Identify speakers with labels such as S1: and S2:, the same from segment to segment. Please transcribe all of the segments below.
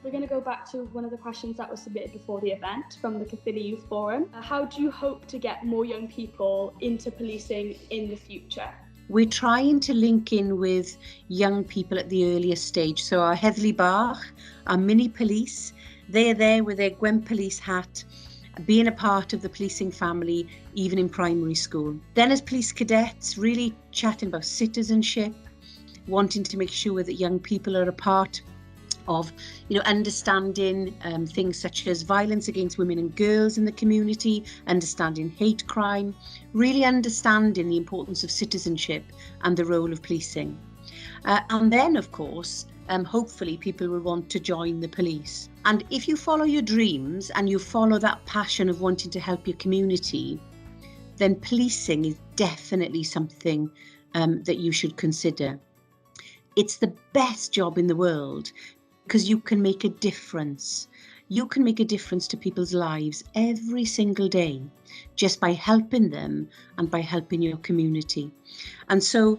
S1: We're going to go back to one of the questions that was submitted before the event from the Holi Youth Forum. How do you hope to get more young people into policing in the future?
S2: We're trying to link in with young people at the earliest stage. So our Heddlu Bach, our mini police, they're there with their Gwent police hat, being a part of the policing family, even in primary school. Then as police cadets, really chatting about citizenship, wanting to make sure that young people are a part of, understanding things such as violence against women and girls in the community, understanding hate crime, really understanding the importance of citizenship and the role of policing. And then, of course, hopefully people will want to join the police. And if you follow your dreams and you follow that passion of wanting to help your community, then policing is definitely something that you should consider. It's the best job in the world because you can make a difference. You can make a difference to people's lives every single day just by helping them and by helping your community. And so,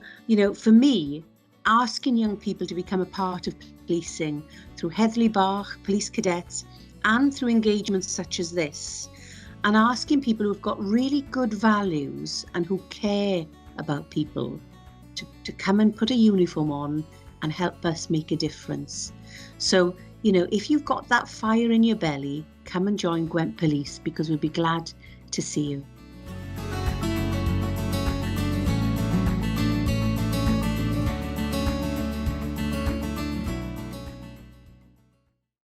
S2: for me, asking young people to become a part of policing through Heddlu Bach, police cadets, and through engagements such as this, and asking people who've got really good values and who care about people to come and put a uniform on and help us make a difference. So, if you've got that fire in your belly, come and join Gwent Police because we'll be glad to see you.